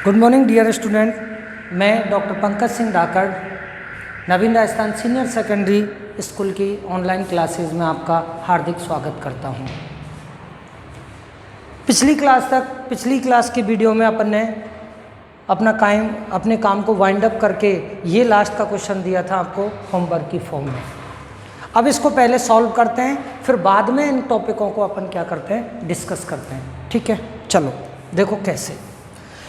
Good morning dear student, मैं doctor Pankaj Singh डाकड़ नवीन Rajasthan senior secondary school की online classes में आपका हार्दिक स्वागत करता हूं। पिछली क्लास की वीडियो में अपन ने अपने काम को वाइंड अप करके ये लास्ट का क्वेश्चन दिया था आपको होमवर्क की फॉर्म में। अब इसको पहले सॉल्व करते हैं, फिर बाद में इन टॉपिकों को अपन क्या करते हैं, डिस्कस करते हैं। ठीक है, चलो देखो कैसे।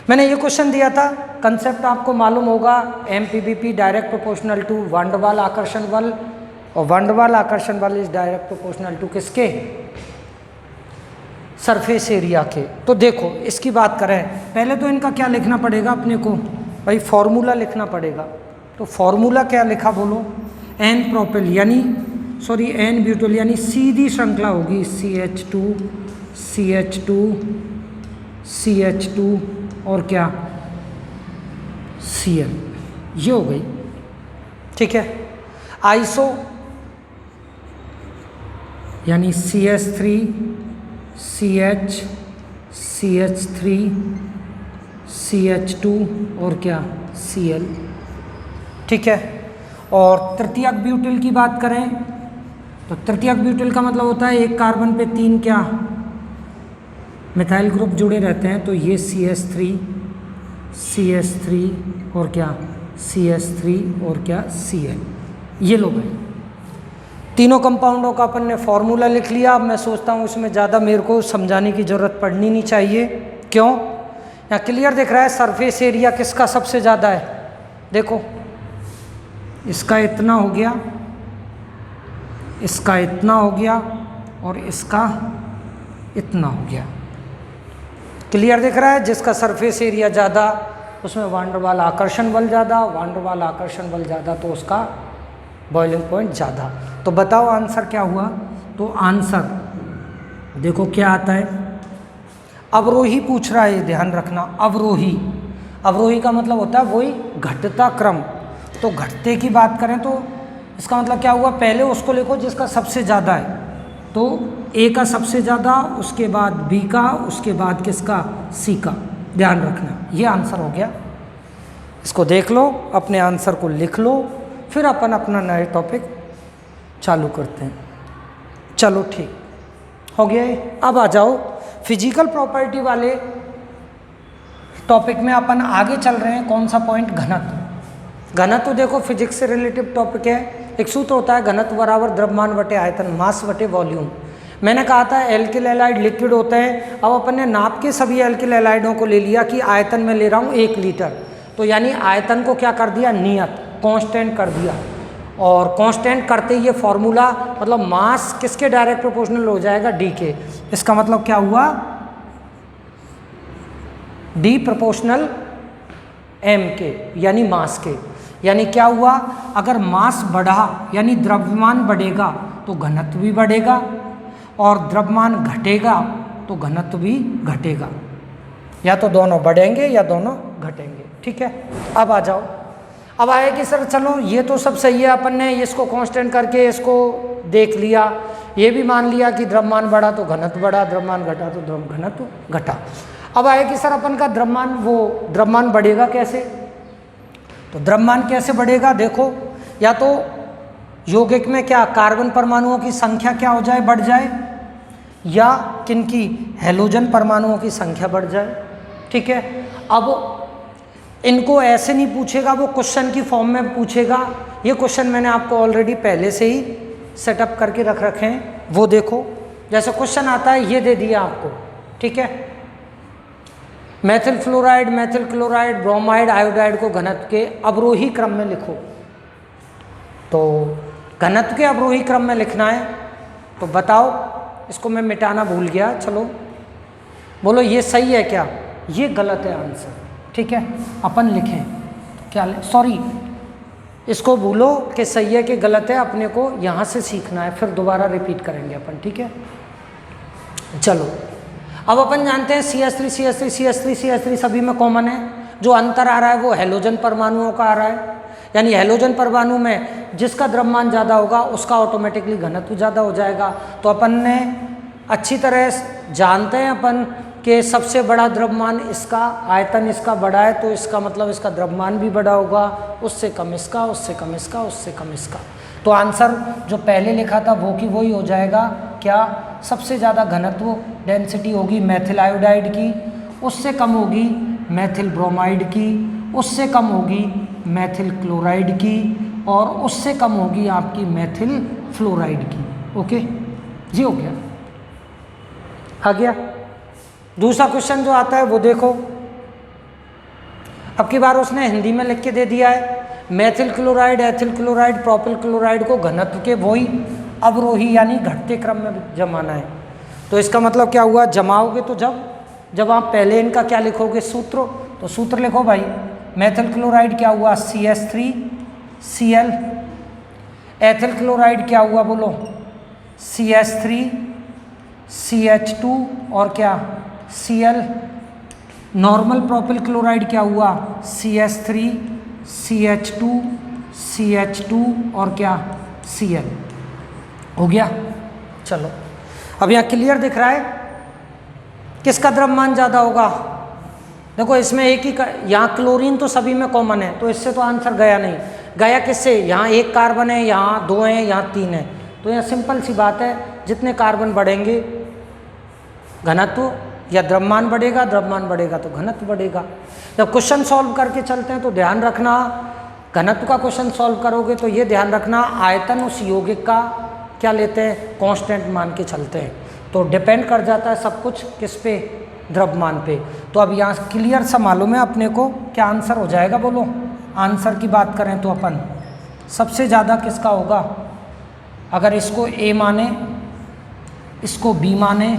मैंने ये क्वेश्चन दिया था, कंसेप्ट आपको मालूम होगा, MPBP direct proportional to van der Waals आकर्षण बल, और वान डेर वाल आकर्षण बल इज डायरेक्ट प्रोपोर्शनल टू किसके, सरफेस एरिया के। तो देखो इसकी बात करें, पहले तो इनका क्या लिखना पड़ेगा अपने को, भाई फॉर्मूला लिखना पड़ेगा। तो फॉर्मूला क्या लिखा बोलो, एन प्रोपेल यानी एन ब्यूटेल यानी सीधी श्रृंखला होगी CH2 CH2 CH2 और क्या Cl, ये हो गई। ठीक है, आइसो यानी CH3 CH CH3 CH2 और क्या Cl। ठीक है, और तृतीयक ब्यूटेल की बात करें तो तृतीयक ब्यूटेल का मतलब होता है एक कार्बन पे 3 क्या मिथाइल ग्रुप जुड़े रहते हैं, तो ये CH3 और क्या CH3 और क्या Cl, ये लोग हैं। तीनों कंपाउंडों का अपन ने फॉर्मूला लिख लिया। अब मैं सोचता हूँ इसमें ज़्यादा मेरे को समझाने की ज़रूरत पड़नी नहीं चाहिए। क्यों, यहाँ क्लियर दिख रहा है सरफेस एरिया किसका सबसे ज़्यादा है। देखो इसका इतना हो गया, इसका इतना हो गया और इसका इतना हो गया। क्लियर दिख रहा है, जिसका सरफेस एरिया ज़्यादा उसमें वान डेर वाल आकर्षण बल ज़्यादा, वान डेर वाल आकर्षण बल ज़्यादा तो उसका बॉइलिंग पॉइंट ज़्यादा। तो बताओ आंसर क्या हुआ। तो आंसर देखो क्या आता है, अवरोही पूछ रहा है, ध्यान रखना। अवरोही का मतलब होता है वही घटता क्रम। तो घटते की बात करें तो इसका मतलब क्या हुआ, पहले उसको लिखो जिसका सबसे ज़्यादा है। तो ए का सबसे ज़्यादा, उसके बाद बी का, उसके बाद किसका सी का। ध्यान रखना, ये आंसर हो गया। इसको देख लो, अपने आंसर को लिख लो, फिर अपन अपना नए टॉपिक चालू करते हैं। चलो ठीक हो गया है। अब आ जाओ फिजिकल प्रॉपर्टी वाले टॉपिक में अपन आगे चल रहे हैं। कौन सा पॉइंट, घनत्व। तो देखो फिजिक्स से रिलेटिव टॉपिक है। एक सूत्र होता है घनत्व बराबर द्रव्यमान बटे आयतन, मास बटे वॉल्यूम। मैंने कहा था एल्किल हैलाइड लिक्विड होते हैं। अब अपन ने नाप के सभी एल्किल हैलाइडों को ले लिया कि आयतन में ले रहा हूँ 1 लीटर, तो यानी आयतन को क्या कर दिया, नियत कांस्टेंट कर दिया। और कांस्टेंट करते ही ये फॉर्मूला मतलब मास किसके डायरेक्ट प्रोपोर्शनल हो जाएगा, डी के। इसका मतलब क्या हुआ, डी प्रोपोर्शनल एम के यानी मास के। यानी क्या हुआ, अगर मास बढ़ा यानी द्रव्यमान बढ़ेगा तो घनत्व भी बढ़ेगा, और द्रव्यमान घटेगा तो घनत्व भी घटेगा। या तो दोनों बढ़ेंगे या दोनों घटेंगे। ठीक है, अब आ जाओ। अब आए कि सर चलो ये तो सब सही है, अपन ने इसको कांस्टेंट करके इसको देख लिया, ये भी मान लिया कि द्रव्यमान बढ़ा तो घनत्व बढ़ा, द्रव्यमान घटा तो घनत्व घटा। अब आए कि सर अपन का द्रव्यमान बढ़ेगा कैसे। तो द्रव्यमान कैसे बढ़ेगा, देखो या तो यौगिक में क्या कार्बन परमाणुओं की संख्या क्या हो जाए, बढ़ जाए, या किनकी हैलोजन परमाणुओं की संख्या बढ़ जाए। ठीक है, अब इनको ऐसे नहीं पूछेगा, वो क्वेश्चन की फॉर्म में पूछेगा। ये क्वेश्चन मैंने आपको ऑलरेडी पहले से ही सेटअप करके रख रखे हैं, वो देखो। जैसे क्वेश्चन आता है ये दे दिया आपको, ठीक है, Maithil fluoride, Maithil chloride, bromide, iodide को घनत्व के अवरोही क्रम में लिखो। तो घनत्व के अवरोही क्रम में लिखना है। तो बताओ, इसको मैं मिटाना भूल गया, चलो बोलो ये सही है क्या, ये गलत है आंसर। ठीक है, अपन लिखें क्या, सॉरी इसको भूलो कि सही है कि गलत है, अपने को यहाँ से सीखना है, फिर दोबारा रिपीट करेंगे अपन। ठीक है, चलो अब अपन जानते हैं CH3 सभी में कॉमन है। जो अंतर आ रहा है वो हैलोजन परमाणुओं का आ रहा है, यानी हैलोजन परमाणु में जिसका द्रव्यमान ज़्यादा होगा उसका ऑटोमेटिकली घनत्व ज़्यादा हो जाएगा। तो अपन ने अच्छी तरह जानते हैं अपन कि सबसे बड़ा द्रव्यमान इसका, आयतन इसका बड़ा है तो इसका मतलब इसका द्रव्यमान भी बड़ा होगा, उससे कम इसका, उससे कम इसका, उससे कम इसका। तो आंसर जो पहले लिखा था वो की वही हो जाएगा। क्या? सबसे ज़्यादा घनत्व डेंसिटी होगी मेथिल आयोडाइड की, उससे कम होगी मेथिल ब्रोमाइड की, उससे कम होगी मेथिल क्लोराइड की, और उससे कम होगी आपकी मेथिल फ्लोराइड की। ओके जी, हो गया। आ गया। दूसरा क्वेश्चन जो आता है वो देखो, अब की बार उसने हिंदी में लिख के दे दिया है। Methyl chloride, ethyl chloride, propyl chloride को घनत्व के वही अवरोही यानी घटते क्रम में जमाना है। तो इसका मतलब क्या हुआ, जमाओगे तो जब आप पहले इनका क्या लिखोगे, सूत्र, तो सूत्र लिखो भाई। मेथिल क्लोराइड क्या हुआ, CH3Cl। एथिल क्लोराइड क्या हुआ बोलो, CH3CH2 और क्या, Cl। नॉर्मल प्रोपिल क्लोराइड क्या हुआ, CH3CH2CH2 और क्या, Cl। हो गया। चलो अब यहाँ क्लियर दिख रहा है किसका द्रव्यमान ज़्यादा होगा। देखो इसमें एक ही, यहाँ क्लोरीन तो सभी में कॉमन है, तो इससे तो आंसर गया नहीं। गया किससे, यहाँ एक कार्बन है, यहाँ 2 हैं, यहाँ 3 है। तो यहाँ सिंपल सी बात है, जितने कार्बन बढ़ेंगे घनत्व या द्रव्यमान बढ़ेगा, द्रव्यमान बढ़ेगा तो घनत्व बढ़ेगा। जब क्वेश्चन सॉल्व करके चलते हैं तो ध्यान रखना, घनत्व का क्वेश्चन सॉल्व करोगे तो ये ध्यान रखना आयतन उस यौगिक का क्या लेते हैं, कांस्टेंट मान के चलते हैं। तो डिपेंड कर जाता है सब कुछ किस पे, द्रव्यमान पे। तो अब यहाँ क्लियर सा मालूम है अपने को क्या आंसर हो जाएगा बोलो। आंसर की बात करें तो अपन सबसे ज़्यादा किसका होगा, अगर इसको A माने, इसको B माने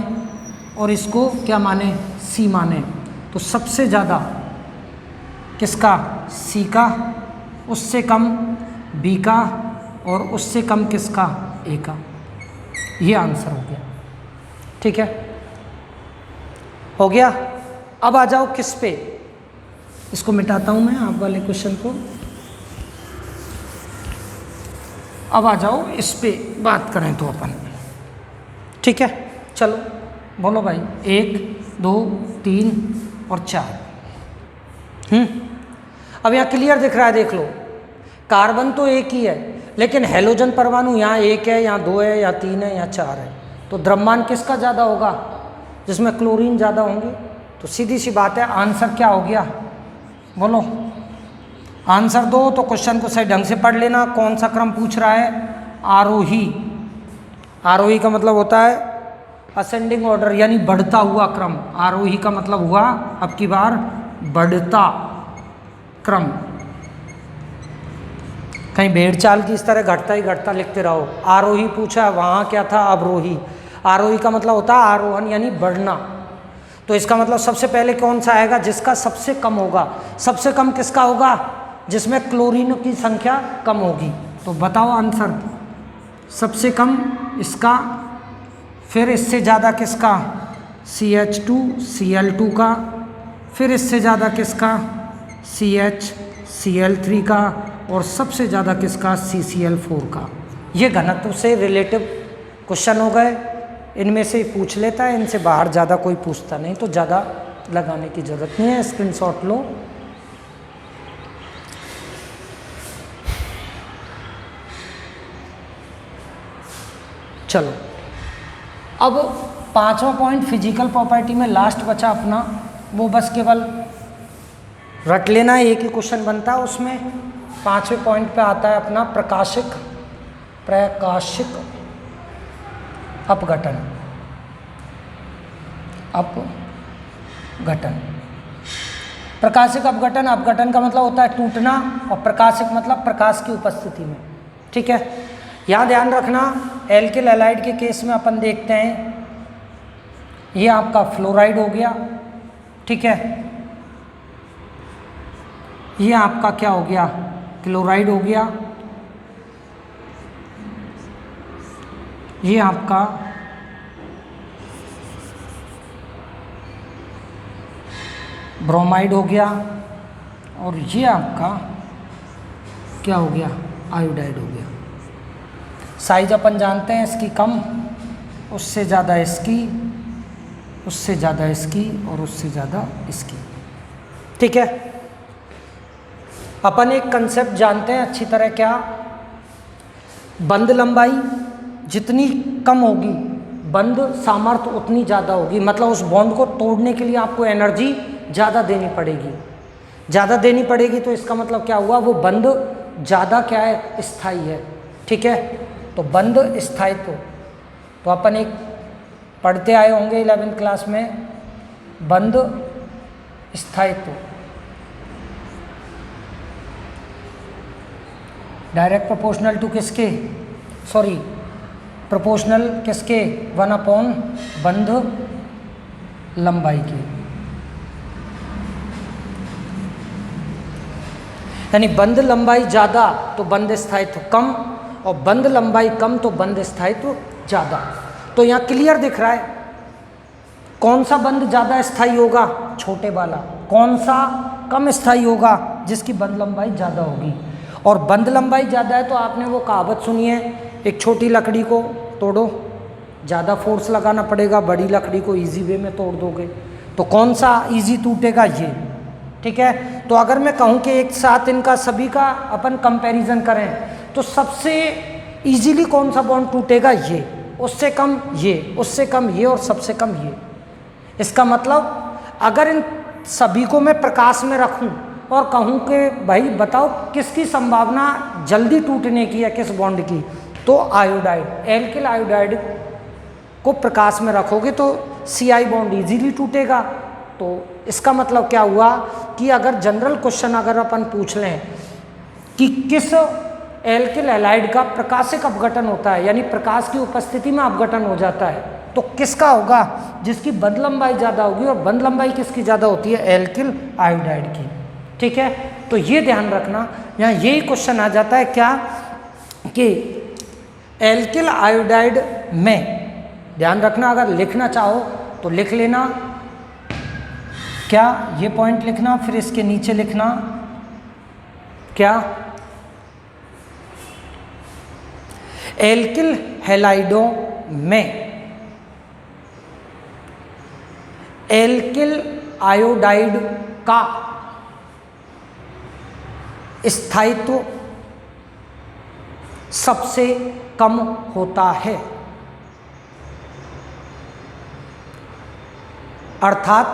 और इसको क्या माने, C माने, तो सबसे ज़्यादा किसका, C का, उससे कम B का और उससे कम किसका, A का। ये आंसर हो गया। ठीक है, हो गया। अब आ जाओ किस पे, इसको मिटाता हूं मैं आप वाले क्वेश्चन को। अब आ जाओ इस पे बात करें तो अपन, ठीक है। चलो बोलो भाई, 1 2 3 और 4। अब यहाँ क्लियर दिख रहा है, देख लो कार्बन तो एक ही है, लेकिन हैलोजन परमाणु यहाँ 1 है, यहाँ 2 है, यहाँ 3 है, यहाँ 4 है। तो द्रव्यमान किसका ज़्यादा होगा, जिसमें क्लोरीन ज़्यादा होंगे। तो सीधी सी बात है, आंसर क्या हो गया बोलो। आंसर दो तो क्वेश्चन को सही ढंग से पढ़ लेना। कौन सा क्रम पूछ रहा है, आरोही। आरोही का मतलब होता है असेंडिंग ऑर्डर, यानी बढ़ता हुआ क्रम। आरोही का मतलब हुआ अब की बार बढ़ता क्रम। कहीं भेड़ चाल की इस तरह घटता ही घटता लिखते रहो। आरोही पूछा, वहाँ क्या था, अवरोही। आरोही का मतलब होता है आरोहण यानी बढ़ना। तो इसका मतलब सबसे पहले कौन सा आएगा, जिसका सबसे कम होगा। सबसे कम किसका होगा, जिसमें क्लोरीन की संख्या कम होगी। तो बताओ आंसर, सबसे कम इसका, फिर इससे ज़्यादा किसका, CH2Cl2 का, फिर इससे ज़्यादा किसका, CHCl3 का, और सबसे ज़्यादा किसका, CCl4 का। ये घनत्व से रिलेटिव क्वेश्चन हो गए। इनमें से पूछ लेता है, इनसे बाहर ज़्यादा कोई पूछता नहीं, तो ज़्यादा लगाने की ज़रूरत नहीं है। स्क्रीनशॉट लो। चलो अब 5वां पॉइंट फिजिकल प्रॉपर्टी में लास्ट बचा अपना, वो बस केवल रट लेना है, एक ही क्वेश्चन बनता है उसमें। 5वें पॉइंट पे आता है अपना प्रकाशिक अपघटन। प्रकाशिक अपघटन, अपघटन का मतलब होता है टूटना, और प्रकाशिक मतलब प्रकाश की उपस्थिति में। ठीक है, यहाँ ध्यान रखना, एल्किल हैलाइड के केस में अपन देखते हैं, ये आपका फ्लोराइड हो गया। ठीक है, ये आपका क्या हो गया, क्लोराइड हो गया। ये आपका ब्रोमाइड हो गया, और ये आपका क्या हो गया, आयोडाइड हो गया। साइज अपन जानते हैं इसकी कम, उससे ज़्यादा इसकी, उससे ज़्यादा इसकी और उससे ज़्यादा इसकी। ठीक है, अपन एक कंसेप्ट जानते हैं अच्छी तरह, क्या? बंद लंबाई जितनी कम होगी बंद सामर्थ्य उतनी ज़्यादा होगी, मतलब उस बॉन्ड को तोड़ने के लिए आपको एनर्जी ज़्यादा देनी पड़ेगी, ज़्यादा देनी पड़ेगी। तो इसका मतलब क्या हुआ, वो बंद ज़्यादा क्या है, स्थायी है। ठीक है, तो बंद स्थायित्व तो अपन एक पढ़ते आए होंगे 11वीं क्लास में, बंद स्थायित्व डायरेक्ट प्रोपोर्शनल टू किसके, सॉरी प्रोपोर्शनल किसके, 1/, बंध लंबाई की। यानी बंध लंबाई ज़्यादा तो बंध स्थायित्व कम, और बंध लंबाई कम तो बंध स्थायित्व ज़्यादा। तो यहाँ क्लियर दिख रहा है कौन सा बंध ज़्यादा स्थायी होगा, छोटे वाला, कौन सा कम स्थायी होगा, जिसकी बंध लंबाई ज़्यादा होगी। और बंध लंबाई ज़्यादा है तो आपने वो कहावत सुनी है, एक छोटी लकड़ी को तोड़ो ज़्यादा फोर्स लगाना पड़ेगा, बड़ी लकड़ी को इजी वे में तोड़ दोगे। तो कौन सा इजी टूटेगा, ये। ठीक है, तो अगर मैं कहूँ कि एक साथ इनका सभी का अपन कंपैरिजन करें तो सबसे इजीली कौन सा बॉन्ड टूटेगा, ये, उससे कम ये, उससे कम ये, और सबसे कम ये। इसका मतलब अगर इन सभी को मैं प्रकाश में रखूं और कहूं कि भाई बताओ किसकी संभावना जल्दी टूटने की है, किस बॉन्ड की, तो आयोडाइड, एल्किल आयोडाइड को प्रकाश में रखोगे तो Ci बॉन्ड इजीली टूटेगा। तो इसका मतलब क्या हुआ कि अगर जनरल क्वेश्चन अगर अपन पूछ लें कि किस एल्किल हैलाइड का प्रकाशिक अपघटन होता है, यानी प्रकाश की उपस्थिति में अपघटन हो जाता है, तो किसका होगा, जिसकी बंध लंबाई ज़्यादा होगी। और बंध लंबाई किसकी ज़्यादा होती है, एल्किल आयोडाइड की। ठीक है, तो ये ध्यान रखना, यहाँ यही क्वेश्चन आ जाता है क्या कि एल्किल आयोडाइड में, ध्यान रखना, अगर लिखना चाहो तो लिख लेना, क्या ये पॉइंट लिखना, फिर इसके नीचे लिखना क्या, एल्किल हैलाइडों में एल्किल आयोडाइड का स्थायित्व सबसे कम होता है, अर्थात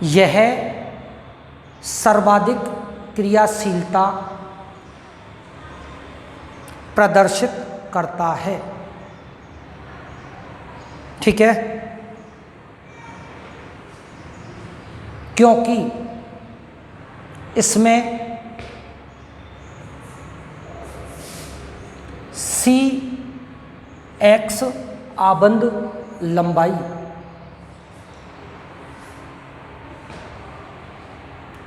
यह सर्वाधिक क्रियाशीलता प्रदर्शित करता है। ठीक है, क्योंकि इसमें Cx आबंध लंबाई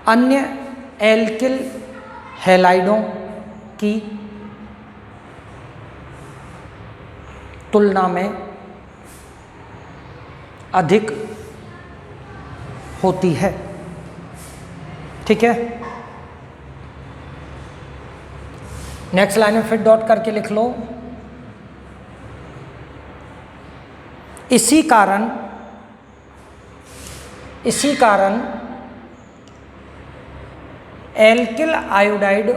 अन्य एल्किल हैलाइडों की तुलना में अधिक होती है। ठीक है, नेक्स्ट लाइन में फिर डॉट करके लिख लो, इसी कारण एल्किल आयोडाइड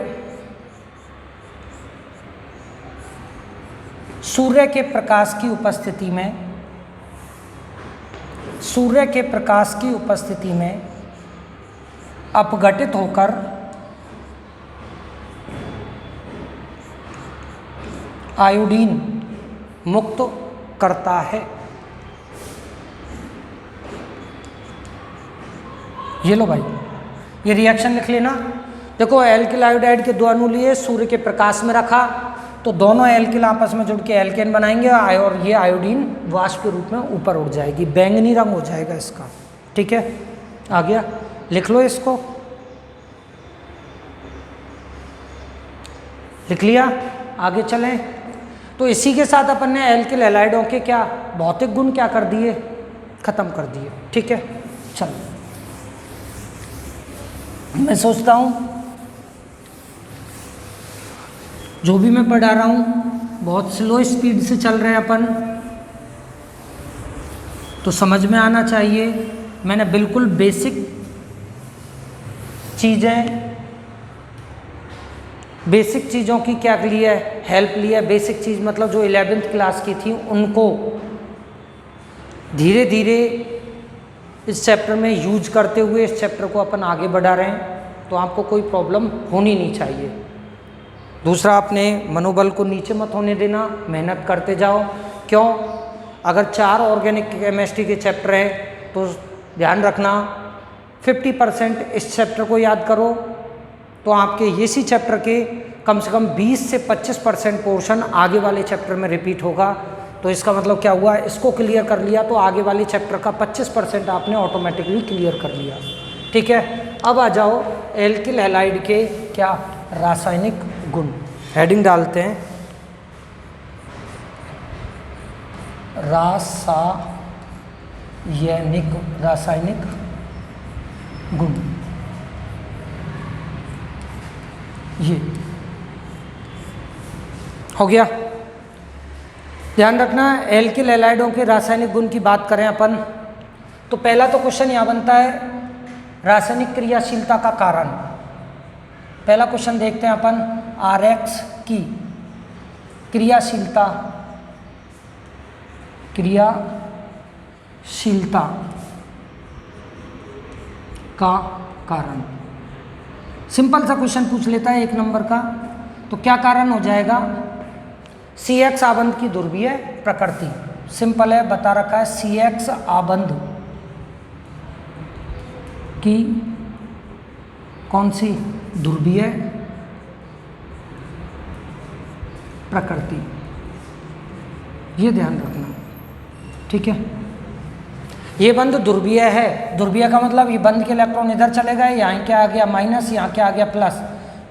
सूर्य के प्रकाश की उपस्थिति में अपघटित होकर आयोडीन मुक्त करता है। ये लो भाई, ये रिएक्शन लिख लेना। देखो एल्किल आयोडाइड के दो अणु लिए, सूर्य के प्रकाश में रखा, तो दोनों एल्किल आपस में जुड़ के एल्केन बनाएंगे और ये आयोडीन वाष्प के रूप में ऊपर उड़ जाएगी, बैंगनी रंग हो जाएगा इसका। ठीक है, आ गया, लिख लो इसको, लिख लिया, आगे चलें। तो इसी के साथ अपन ने एल्किल हैलाइडों के क्या भौतिक गुण क्या कर दिए, खत्म कर दिए। ठीक है, चलो मैं सोचता हूँ जो भी मैं पढ़ा रहा हूँ बहुत स्लो स्पीड से चल रहे हैं अपन, तो समझ में आना चाहिए। मैंने बिल्कुल बेसिक चीज़ों की क्या ली है, हेल्प ली है। बेसिक चीज़ मतलब जो 11th क्लास की थी उनको धीरे धीरे इस चैप्टर में यूज करते हुए इस चैप्टर को अपन आगे बढ़ा रहे हैं, तो आपको कोई प्रॉब्लम होनी नहीं चाहिए। दूसरा, अपने मनोबल को नीचे मत होने देना, मेहनत करते जाओ। क्यों? अगर 4 ऑर्गेनिक केमिस्ट्री के चैप्टर हैं तो ध्यान रखना 50% इस चैप्टर को याद करो, तो आपके इसी चैप्टर के कम से कम 20 से 25% पोर्शन आगे वाले चैप्टर में रिपीट होगा। तो इसका मतलब क्या हुआ, इसको क्लियर कर लिया तो आगे वाले चैप्टर का 25% आपने ऑटोमेटिकली क्लियर कर लिया। ठीक है, अब आ जाओ एल्किल हैलाइड के क्या रासायनिक गुण। हेडिंग डालते हैं रासायनिक गुण। ये हो गया। ध्यान रखना, एल्किल हैलाइडों के रासायनिक गुण की बात करें अपन तो पहला तो क्वेश्चन यहाँ बनता है रासायनिक क्रियाशीलता का कारण। पहला क्वेश्चन देखते हैं अपन, RX की क्रियाशीलता का कारण। सिंपल सा क्वेश्चन पूछ लेता है 1 नंबर का, तो क्या कारण हो जाएगा, CX आबंध की ध्रुवीय प्रकृति। सिंपल है, बता रखा है CX आबंध की कौन सी ध्रुवीय प्रकृति, ये ध्यान रखना। ठीक है, ये बंध ध्रुवीय है। ध्रुवीय का मतलब ये बंध के इलेक्ट्रॉन इधर चले गए, यहाँ क्या आ गया माइनस, यहाँ क्या आ गया प्लस,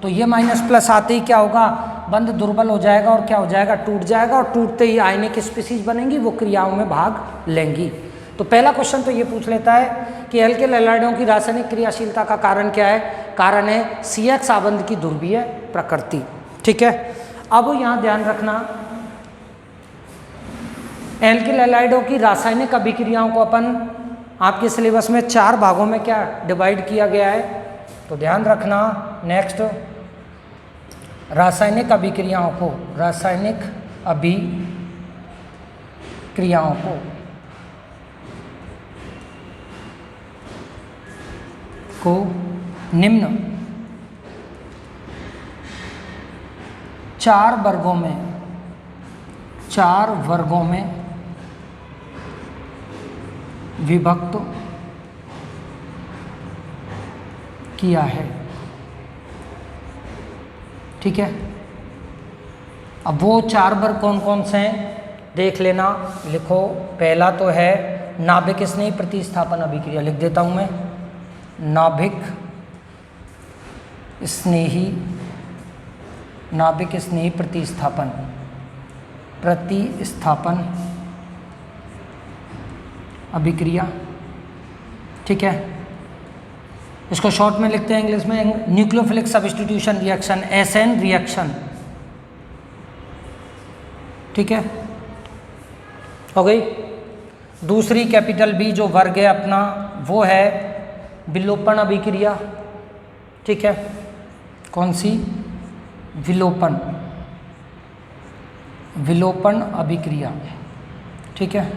तो ये माइनस प्लस आते ही क्या होगा, बंध दुर्बल हो जाएगा और क्या हो जाएगा, टूट जाएगा, और टूटते ही आयनिक स्पीशीज बनेंगी, वो क्रियाओं में भाग लेंगी। तो पहला क्वेश्चन तो ये पूछ लेता है कि एल्किल हैलाइडों की रासायनिक क्रियाशीलता का कारण क्या है। कारण है CX आबंध की ध्रुवीय प्रकृति। ठीक है, अब यहाँ ध्यान रखना, एल्किल हैलाइडों की रासायनिक अभिक्रियाओं को अपन आपके सिलेबस में 4 भागों में क्या डिवाइड किया गया है, तो ध्यान रखना। नेक्स्ट, रासायनिक अभिक्रियाओं को निम्न 4 वर्गों में विभक्त किया है। ठीक है, अब वो 4 वर्ग कौन कौन से हैं देख लेना, लिखो। पहला तो है नाभिक स्नेही प्रतिस्थापन अभिक्रिया, लिख देता हूं मैं, नाभिक स्नेही प्रतिस्थापन अभिक्रिया। ठीक है, इसको शॉर्ट में लिखते हैं इंग्लिश में nucleophilic substitution reaction, SN reaction. ठीक है, हो गई। दूसरी कैपिटल B जो वर्ग है अपना, वो है विलोपन अभिक्रिया। ठीक है, कौन सी, विलोपन अभिक्रिया। ठीक है,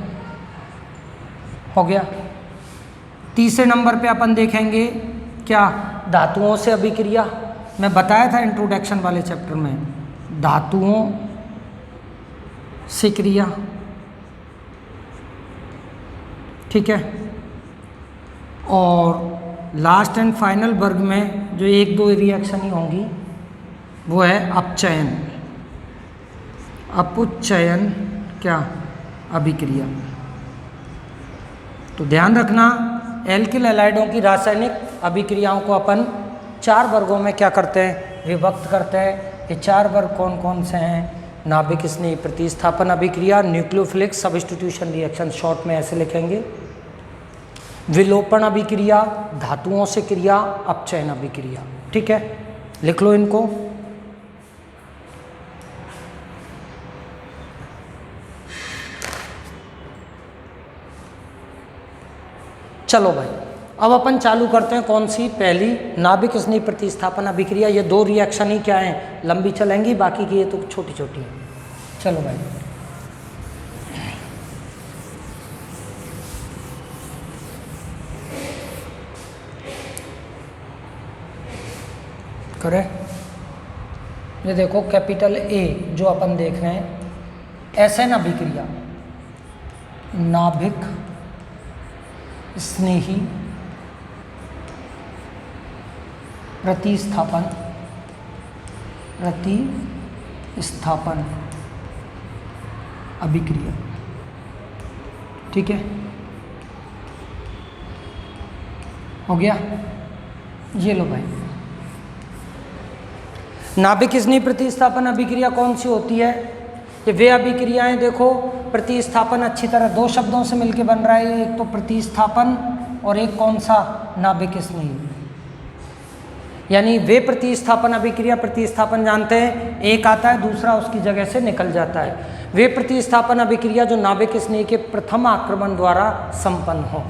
हो गया। तीसरे नंबर पे अपन देखेंगे क्या, धातुओं से अभिक्रिया। मैं बताया था इंट्रोडक्शन वाले चैप्टर में, धातुओं से क्रिया। ठीक है, और लास्ट एंड फाइनल वर्ग में जो 1-2 रिएक्शन ही होंगी वो है अपचयन क्या अभिक्रिया। तो ध्यान रखना, एल्किल हैलाइडों की रासायनिक अभिक्रियाओं को अपन 4 वर्गों में क्या करते हैं, विभक्त करते हैं। ये 4 वर्ग कौन कौन से हैं, नाभिक स्नेही प्रतिस्थापन अभिक्रिया, न्यूक्लियोफिलिक सब्स्टिट्यूशन रिएक्शन, शॉर्ट में ऐसे लिखेंगे, विलोपन अभिक्रिया, धातुओं से क्रिया, अपचयन अभिक्रिया। ठीक है, लिख लो इनको। चलो भाई, अब अपन चालू करते हैं कौन सी, पहली नाभिक स्नेही प्रतिस्थापन अभिक्रिया। ये दो रिएक्शन ही क्या हैं, लंबी चलेंगी, बाकी की ये तो छोटी छोटी हैं। चलो भाई, करें। ये देखो कैपिटल ए जो अपन देख रहे हैं, एसएन अभिक्रिया, नाभिक स्नेही प्रतिस्थापन अभिक्रिया। ठीक है, हो गया। ये लो भाई, नाभिक स्नेही प्रतिस्थापन अभिक्रिया कौन सी होती है? ये वे अभिक्रियाएं, देखो प्रतिस्थापन अच्छी तरह दो शब्दों से मिलकर बन रहा है, एक तो प्रतिस्थापन और एक कौन सा, नाभिक स्नेही। यानी वे प्रतिस्थापन अभिक्रिया, प्रतिस्थापन जानते हैं एक आता है, दूसरा उसकी जगह से निकल जाता है। वे प्रतिस्थापन अभिक्रिया जो नाभिक स्नेही के प्रथम आक्रमण द्वारा संपन्न हो।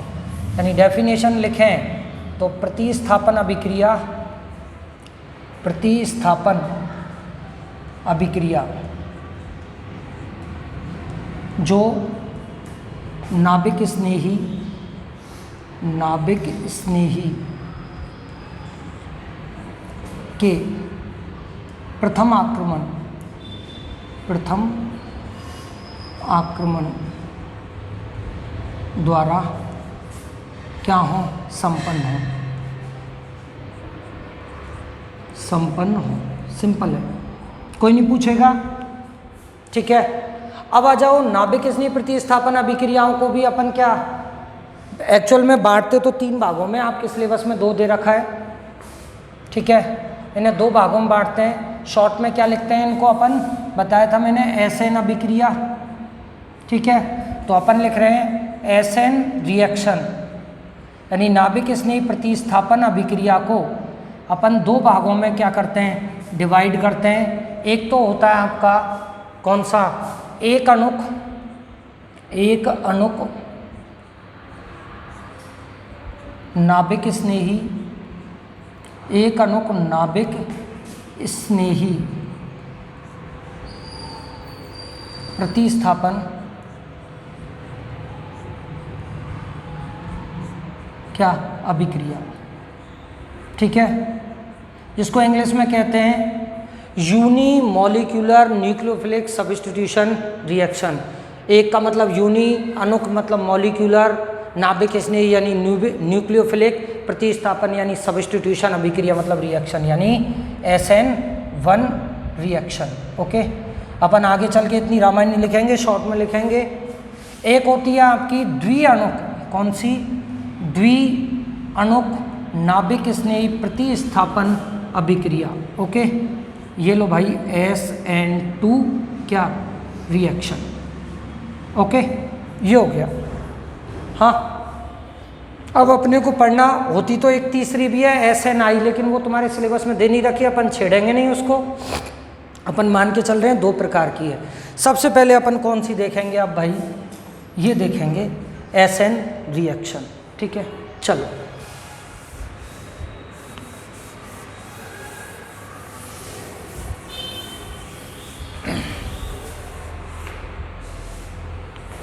यानी डेफिनेशन लिखें तो प्रतिस्थापन अभिक्रिया जो नाभिक स्नेही के प्रथम आक्रमण द्वारा क्या हो, संपन्न हो। सिंपल है, कोई नहीं पूछेगा। ठीक है, अब आ जाओ नाभिक स्नेही प्रतिस्थापन अभिक्रियाओं को भी अपन क्या एक्चुअल में बांटते तो तीन भागों में, आपके सिलेबस में दो दे रखा है। ठीक है, इन्हें दो भागों में बांटते हैं। शॉर्ट में क्या लिखते हैं इनको, अपन बताया था मैंने, एसएन अभिक्रिया। ठीक है, तो अपन लिख रहे हैं एसएन रिएक्शन। यानी नाभिक स्नेही प्रतिस्थापन अभिक्रिया को अपन दो भागों में क्या करते हैं, डिवाइड करते हैं। एक तो होता है आपका कौन सा, एक अणुक नाभिक स्नेही, एक अणुक नाभिक स्नेही प्रतिस्थापन क्या, अभिक्रिया। ठीक है, जिसको इंग्लिश में कहते हैं यूनिमोलिक्यूलर न्यूक्लियोफिलिक सब्स्टिट्यूशन रिएक्शन। एक का मतलब यूनि, अणुक मतलब मॉलिक्यूलर, नाभिक स्नेही यानी न्यूक्लियोफिलिक, प्रतिस्थापन यानी सब्स्टिट्यूशन अभिक्रिया मतलब रिएक्शन, यानी SN1 रिएक्शन। ओके, अपन आगे चल के इतनी रामायण नहीं लिखेंगे, शॉर्ट में लिखेंगे। एक होती है आपकी द्विअणुक, कौन सी, द्विअणुक नाभिक स्नेही प्रतिस्थापन अभिक्रिया। ओके, ये लो भाई SN2 क्या, रिएक्शन। ओके, ये हो गया। हाँ, अब अपने को पढ़ना होती तो एक तीसरी भी है SNI, लेकिन वो तुम्हारे सिलेबस में दे नहीं रखी, अपन छेड़ेंगे नहीं उसको। अपन मान के चल रहे हैं दो प्रकार की है। सबसे पहले अपन कौन सी देखेंगे, अब भाई ये देखेंगे SN रिएक्शन। ठीक है, चलो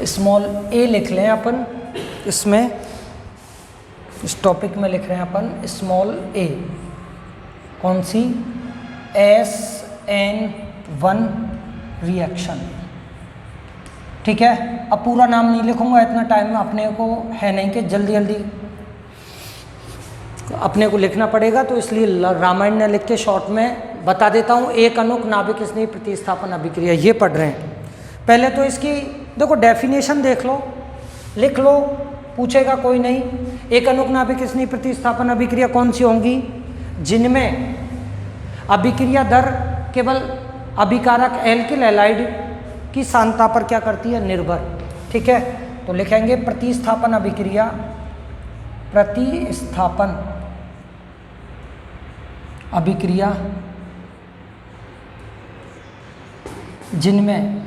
स्मॉल a लिख लें अपन, इसमें इस टॉपिक में लिख रहे हैं अपन स्मॉल a, कौन सी, SN1 रिएक्शन। ठीक है, अब पूरा नाम नहीं लिखूंगा, इतना टाइम अपने को है नहीं कि जल्दी जल्दी अपने को लिखना पड़ेगा, तो इसलिए रामायण ने लिख के शॉर्ट में बता देता हूँ। एक अणुक नाभिक स्नेही प्रतिस्थापन अभिक्रिया, ये पढ़ रहे हैं। पहले तो इसकी देखो डेफिनेशन देख लो, लिख लो, पूछेगा कोई नहीं। एक अणुक नाभिक स्नेही प्रतिस्थापन अभिक्रिया कौन सी होंगी, जिनमें अभिक्रिया दर केवल अभिकारक एल्किल हैलाइड की सांद्रता पर क्या करती है, निर्भर। ठीक है, तो लिखेंगे प्रतिस्थापन अभिक्रिया, प्रतिस्थापन अभिक्रिया जिनमें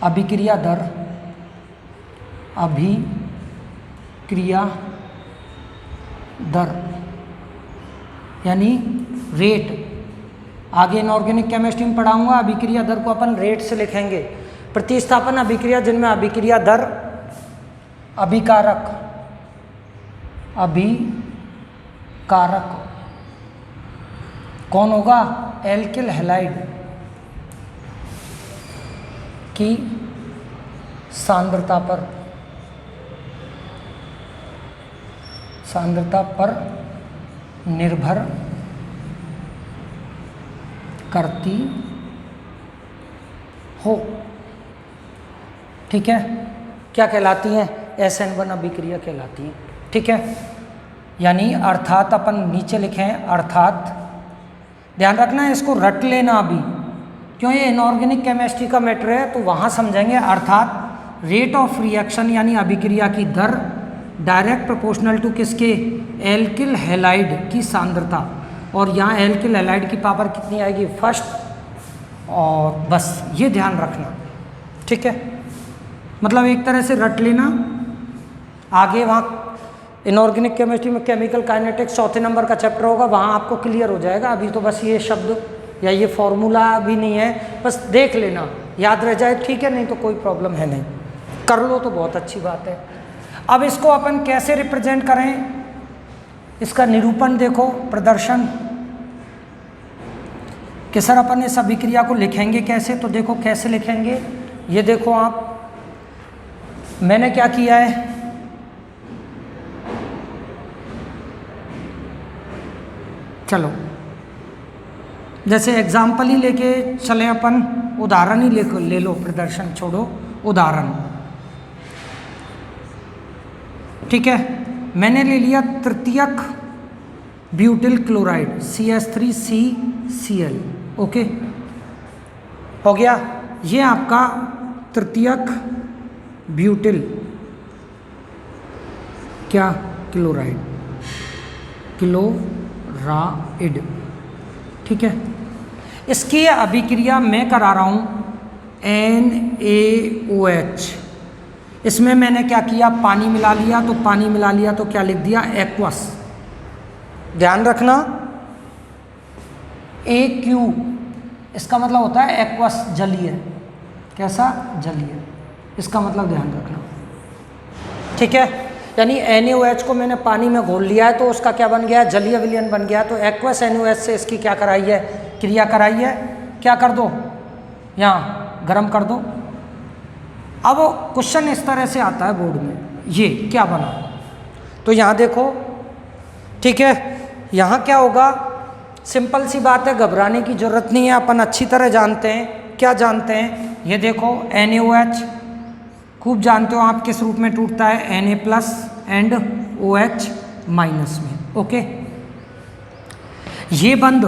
अभिक्रिया दर अभिक्रिया दर यानी रेट। आगे इनऑर्गेनिक केमिस्ट्री में पढ़ाऊंगा, अभिक्रिया दर को अपन रेट से लिखेंगे। प्रतिस्थापन अभिक्रिया जिनमें अभिक्रिया दर अभिकारक कौन होगा? एल्किल हैलाइड की सांद्रता पर निर्भर करती हो। ठीक है, क्या कहलाती हैं? SN1 अभिक्रिया कहलाती हैं। ठीक है, यानी अर्थात अपन नीचे लिखे हैं अर्थात, ध्यान रखना है इसको रट लेना अभी, क्यों ये इनऑर्गेनिक केमिस्ट्री का मैटर है तो वहाँ समझेंगे। अर्थात रेट ऑफ रिएक्शन यानी अभिक्रिया की दर डायरेक्ट प्रोपोर्शनल टू किसके? एल्किल हैलाइड की सांद्रता। और यहाँ एल्किल हैलाइड की पावर कितनी आएगी? फर्स्ट। और बस ये ध्यान रखना, ठीक है, मतलब एक तरह से रट लेना। आगे वहाँ इनऑर्गेनिक केमिस्ट्री में केमिकल काइनेटिक्स चौथे नंबर का चैप्टर होगा, वहाँ आपको क्लियर हो जाएगा। अभी तो बस ये शब्द या ये फॉर्मूला भी नहीं है, बस देख लेना, याद रह जाए, ठीक है, नहीं तो कोई प्रॉब्लम है नहीं, कर लो तो बहुत अच्छी बात है। अब इसको अपन कैसे रिप्रेजेंट करें, इसका निरूपण देखो, प्रदर्शन कि सर अपन इस अभिक्रिया को लिखेंगे कैसे, तो देखो कैसे लिखेंगे। ये देखो आप, मैंने क्या किया है, चलो जैसे एग्जाम्पल ही लेके चले अपन, उदाहरण ही ले लो, प्रदर्शन छोड़ो, उदाहरण। ठीक है, मैंने ले लिया तृतीयक ब्यूटिल क्लोराइड CH3CCl, ओके, हो गया। ये आपका तृतीयक ब्यूटिल क्या क्लोराइड, क्लोराइड, ठीक है। इसकी अभिक्रिया मैं करा रहा हूँ NaOH। इसमें मैंने क्या किया, पानी मिला लिया, तो पानी मिला लिया तो क्या लिख दिया, एक्वस। ध्यान रखना AQ इसका मतलब होता है एक्वस, जलीय। कैसा? जलीय, इसका मतलब ध्यान रखना, ठीक है। यानी NaOH को मैंने पानी में घोल लिया है तो उसका क्या बन गया, जलीय विलयन बन गया। तो एक्वस NaOH से इसकी क्या कराई है, क्रिया कराई है। क्या कर दो, यहाँ गर्म कर दो। अब क्वेश्चन इस तरह से आता है बोर्ड में, ये क्या बना, तो यहाँ देखो, ठीक है, यहाँ क्या होगा, सिंपल सी बात है, घबराने की जरूरत नहीं है, अपन अच्छी तरह जानते हैं। क्या जानते हैं, ये देखो NaOH खूब जानते हो आप किस रूप में टूटता है, Na+ एंड OH- में, ओके। ये बंध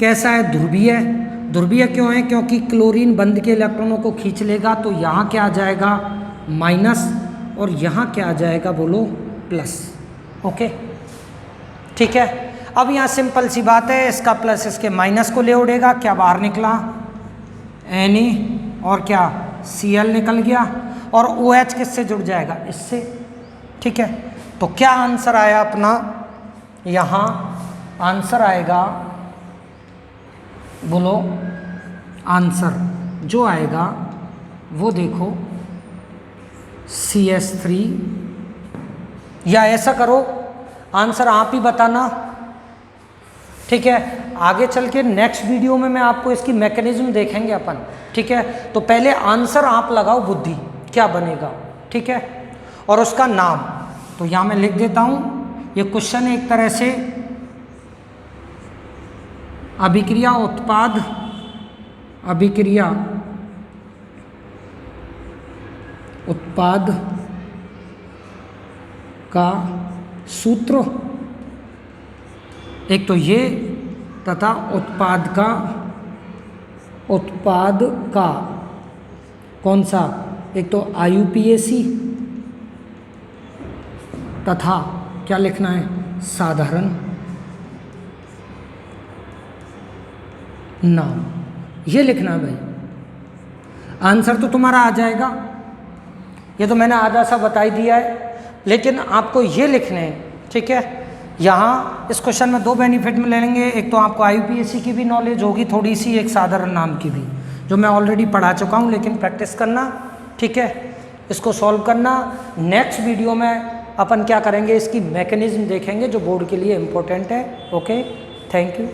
कैसा है, ध्रुवीय है। ध्रुवीय क्यों है, क्योंकि क्लोरीन बंध के इलेक्ट्रॉनों को खींच लेगा, तो यहाँ क्या आ जाएगा, माइनस, और यहाँ क्या आ जाएगा, बोलो, प्लस, ओके, ठीक है। अब यहाँ सिंपल सी बात है, इसका प्लस इसके माइनस को ले उड़ेगा, क्या बाहर निकला, Na और क्या Cl निकल गया, और OH किससे जुड़ जाएगा, इससे, ठीक है। तो क्या आंसर आया अपना, यहाँ आंसर आएगा, बोलो, आंसर जो आएगा वो देखो CH3, या ऐसा करो आंसर आप ही बताना, ठीक है। आगे चल के नेक्स्ट वीडियो में मैं आपको इसकी मैकेनिज्म देखेंगे अपन, ठीक है। तो पहले आंसर आप लगाओ, बुद्धि क्या बनेगा, ठीक है, और उसका नाम तो यहाँ मैं लिख देता हूँ। ये क्वेश्चन एक तरह से अभिक्रिया उत्पाद, अभिक्रिया उत्पाद का सूत्र, एक तो ये, तथा उत्पाद का कौन सा, एक तो IUPAC, तथा क्या लिखना है, साधारण नाम, ये लिखना है भाई। आंसर तो तुम्हारा आ जाएगा, ये तो मैंने आधा सा बता ही दिया है, लेकिन आपको ये लिखने हैं, ठीक है। यहाँ इस क्वेश्चन में 2 बेनिफिट में ले लेंगे, एक तो आपको IUPAC की भी नॉलेज होगी थोड़ी सी, एक साधारण नाम की भी, जो मैं ऑलरेडी पढ़ा चुका हूँ, लेकिन प्रैक्टिस करना, ठीक है। इसको सॉल्व करना। नेक्स्ट वीडियो में अपन क्या करेंगे, इसकी मैकेनिज्म देखेंगे जो बोर्ड के लिए इम्पोर्टेंट है। Okay, thank you.